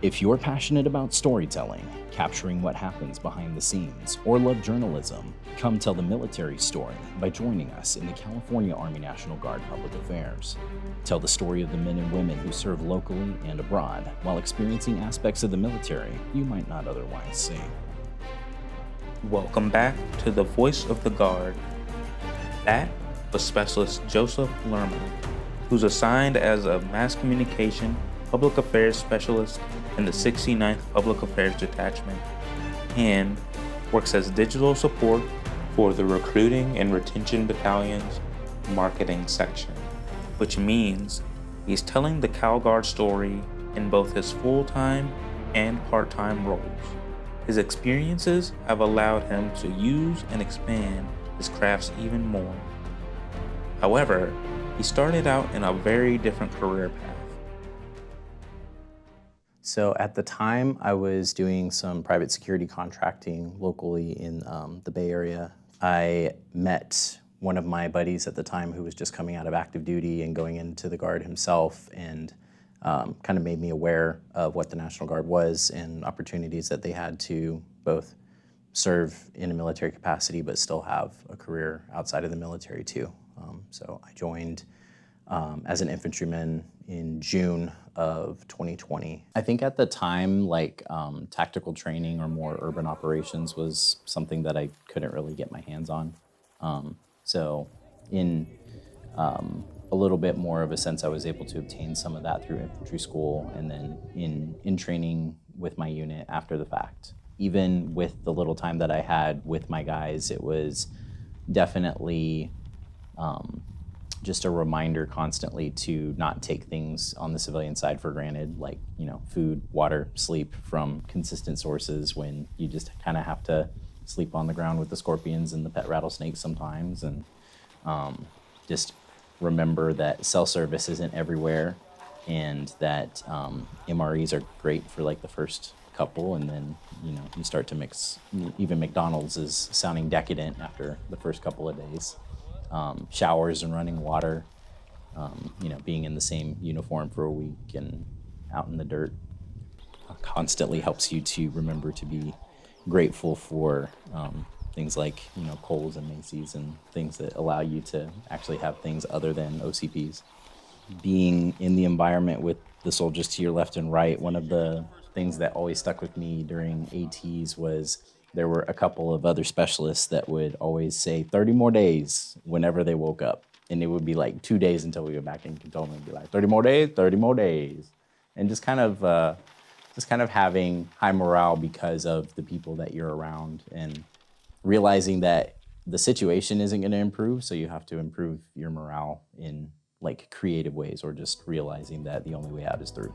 If you're passionate about storytelling, capturing what happens behind the scenes, or love journalism, come tell the military story by joining us in the California Army National Guard Public Affairs. Tell the story of the men and women who serve locally and abroad while experiencing aspects of the military you might not otherwise see. Welcome back to The Voice of the Guard. That was Specialist Joseph Lerma, who's assigned as a Mass Communication Public Affairs Specialist in the 69th Public Affairs Detachment and works as digital support for the Recruiting and Retention Battalion's Marketing Section, which means he's telling the Cal Guard story in both his full-time and part-time roles. His experiences have allowed him to use and expand his crafts even more. However, he started out in a very different career path. So at the time, I was doing some private security contracting locally in the Bay Area. I met one of my buddies at the time who was just coming out of active duty and going into the Guard himself, and kind of made me aware of what the National Guard was and opportunities that they had to both serve in a military capacity but still have a career outside of the military too. So I joined as an infantryman in June of 2020. I think at the time, tactical training or more urban operations was something that I couldn't really get my hands on. So in a little bit more of a sense, I was able to obtain some of that through infantry school, and then in training with my unit after the fact. Even with the little time that I had with my guys, it was definitely just a reminder constantly to not take things on the civilian side for granted, like, food, water, sleep from consistent sources, when you just kind of have to sleep on the ground with the scorpions and the pet rattlesnakes sometimes. And just remember that cell service isn't everywhere, and that MREs are great for like the first couple, and then you start to mix. Even McDonald's is sounding decadent after the first couple of days. Showers and running water, being in the same uniform for a week and out in the dirt constantly helps you to remember to be grateful for things like Kohl's and Macy's and things that allow you to actually have things other than OCPs. Being in the environment with the soldiers to your left and right, one of the things that always stuck with me during ATs was there were a couple of other specialists that would always say 30 more days whenever they woke up. And it would be like 2 days until we go back in cantonment and be like, 30 more days, 30 more days. And just kind of having high morale because of the people that you're around, and realizing that the situation isn't going to improve, so you have to improve your morale in like creative ways, or just realizing that the only way out is through.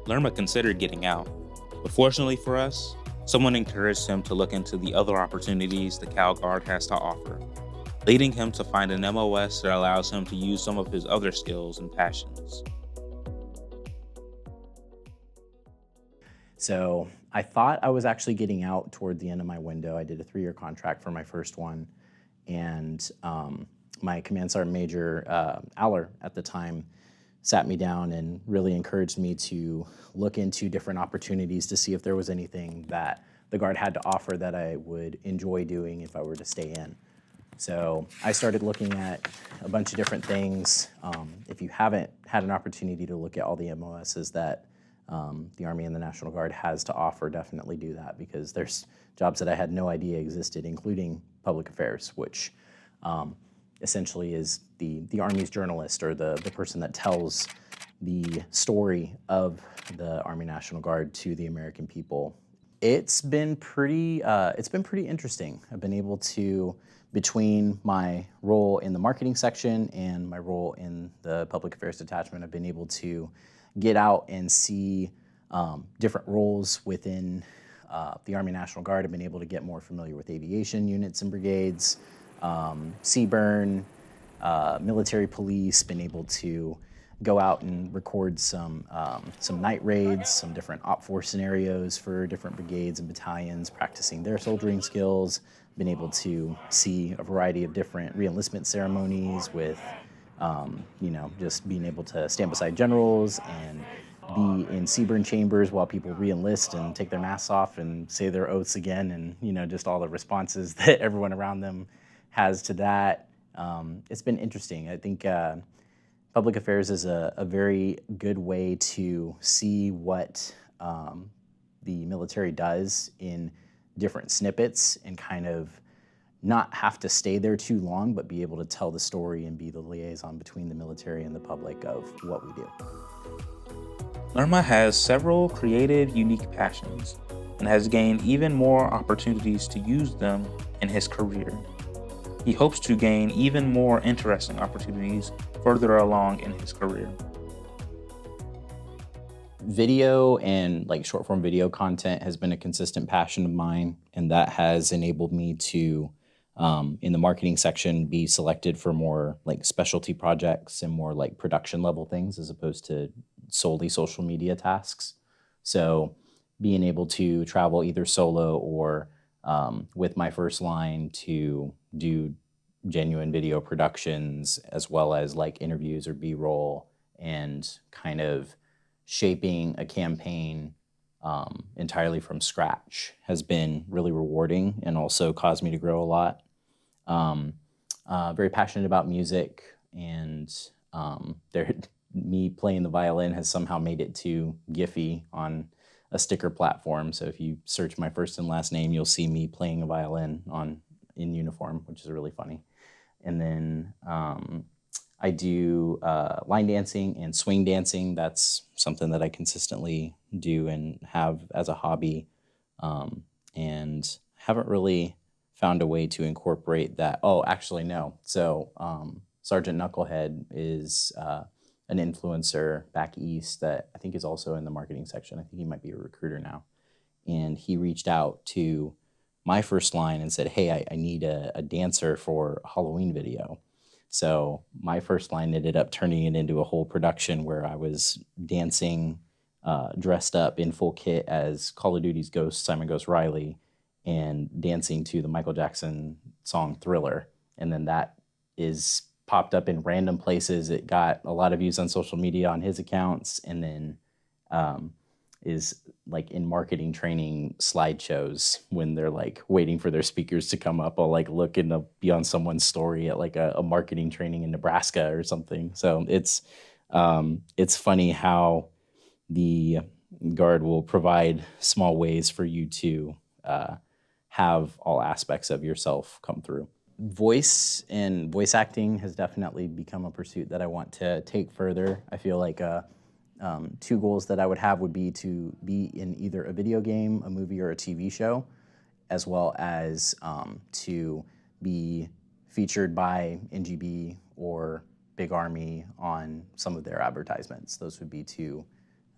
Lerma considered getting out, but fortunately for us, someone encouraged him to look into the other opportunities the Cal Guard has to offer, leading him to find an MOS that allows him to use some of his other skills and passions. So I thought I was actually getting out toward the end of my window. I did a 3-year contract for my first one, and my Command Sergeant Major Aller at the time sat me down and really encouraged me to look into different opportunities to see if there was anything that the Guard had to offer that I would enjoy doing if I were to stay in. So I started looking at a bunch of different things. If you haven't had an opportunity to look at all the MOSs that the Army and the National Guard has to offer, definitely do that, because there's jobs that I had no idea existed, including public affairs, which essentially is the Army's journalist, or the person that tells the story of the Army National Guard to the American people. It's been pretty interesting. I've been able to, between my role in the marketing section and my role in the public affairs detachment, I've been able to get out and see different roles within the Army National Guard. I've been able to get more familiar with aviation units and brigades, CBRN, military police, been able to go out and record some night raids, some different op-4 scenarios for different brigades and battalions, practicing their soldiering skills, been able to see a variety of different re-enlistment ceremonies with, just being able to stand beside generals and be in Seaburn chambers while people re-enlist and take their masks off and say their oaths again, and just all the responses that everyone around them has to that. It's been interesting. I think public affairs is a very good way to see what the military does in different snippets and kind of not have to stay there too long, but be able to tell the story and be the liaison between the military and the public of what we do. Lerma has several creative, unique passions and has gained even more opportunities to use them in his career. He hopes to gain even more interesting opportunities further along in his career. Video and like short form video content has been a consistent passion of mine, and that has enabled me to, in the marketing section, be selected for more like specialty projects and more like production level things as opposed to solely social media tasks. So being able to travel either solo or with my first line to do genuine video productions as well as like interviews or B-roll and kind of shaping a campaign entirely from scratch has been really rewarding and also caused me to grow a lot. Very passionate about music, and me playing the violin has somehow made it to Giphy on a sticker platform. So if you search my first and last name, you'll see me playing a violin in uniform, which is really funny. And then I do line dancing and swing dancing. That's something that I consistently do and have as a hobby, and haven't really found a way to incorporate that. Oh, actually, no. So Sergeant Knucklehead is an influencer back east that I think is also in the marketing section. I think he might be a recruiter now. And he reached out to my first line and said, hey, I need a dancer for a Halloween video. So my first line ended up turning it into a whole production where I was dancing, dressed up in full kit as Call of Duty's Ghost, Simon Ghost Riley, and dancing to the Michael Jackson song Thriller. And then that is popped up in random places. It got a lot of views on social media on his accounts, and then is like in marketing training slideshows when they're like waiting for their speakers to come up. I'll like look and be on someone's story at like a marketing training in Nebraska or something. So it's funny how the Guard will provide small ways for you to have all aspects of yourself come through. Voice and voice acting has definitely become a pursuit that I want to take further. I feel like two goals that I would have would be to be in either a video game, a movie, or a TV show, as well as to be featured by NGB or Big Army on some of their advertisements. Those would be two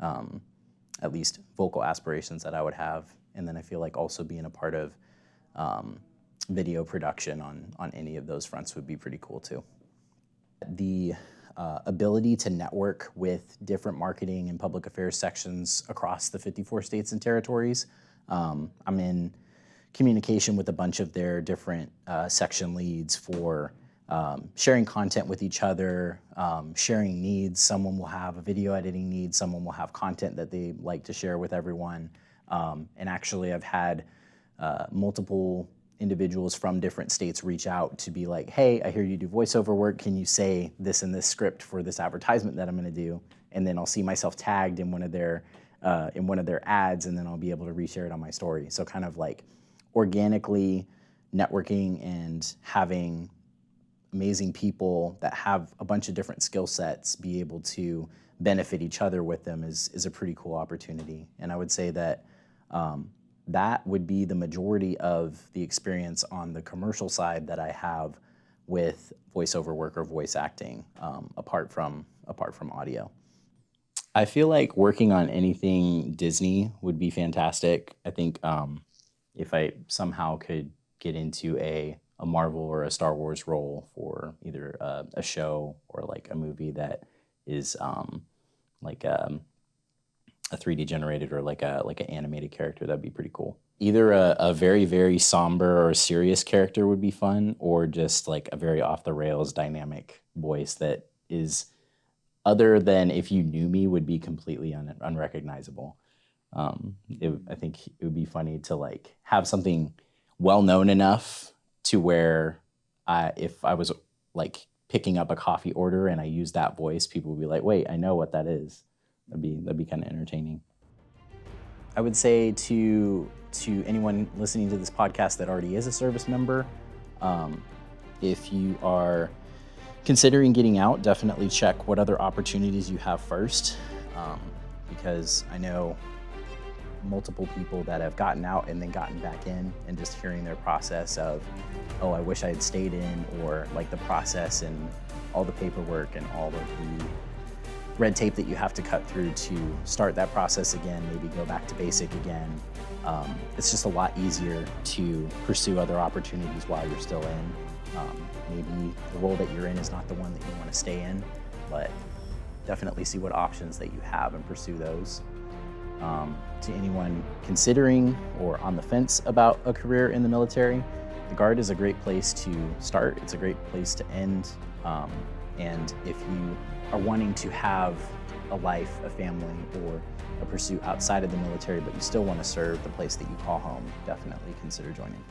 at least vocal aspirations that I would have. And then I feel like also being a part of video production on any of those fronts would be pretty cool too. The ability to network with different marketing and public affairs sections across the 54 states and territories. I'm in communication with a bunch of their different section leads for sharing content with each other, sharing needs. Someone will have a video editing need, someone will have content that they like to share with everyone. And actually I've had multiple individuals from different states reach out to be like, hey, I hear you do voiceover work. Can you say this in this script for this advertisement that I'm going to do? And then I'll see myself tagged in one of their ads, and then I'll be able to reshare it on my story. So kind of like organically networking and having amazing people that have a bunch of different skill sets be able to benefit each other with them is a pretty cool opportunity. And I would say that that would be the majority of the experience on the commercial side that I have with voiceover work or voice acting, apart from audio. I feel like working on anything Disney would be fantastic. I think if I somehow could get into a Marvel or a Star Wars role for either a show or like a movie that is like a 3D generated or like an animated character, that'd be pretty cool. Either a very, very somber or serious character would be fun, or just like a very off the rails dynamic voice that is other than if you knew me, would be completely unrecognizable. I think it would be funny to like have something well known enough to where if I was like picking up a coffee order and I used that voice, people would be like, "Wait, I know what that is." That'd be kind of entertaining. I would say to anyone listening to this podcast that already is a service member, if you are considering getting out, definitely check what other opportunities you have first, because I know multiple people that have gotten out and then gotten back in, and just hearing their process of, oh, I wish I had stayed in, or like the process and all the paperwork and all of the red tape that you have to cut through to start that process again, maybe go back to basic again. It's just a lot easier to pursue other opportunities while you're still in. Maybe the role that you're in is not the one that you want to stay in, but definitely see what options that you have and pursue those. To anyone considering or on the fence about a career in the military, the Guard is a great place to start. It's a great place to end. And if you are wanting to have a life, a family, or a pursuit outside of the military, but you still want to serve the place that you call home, definitely consider joining.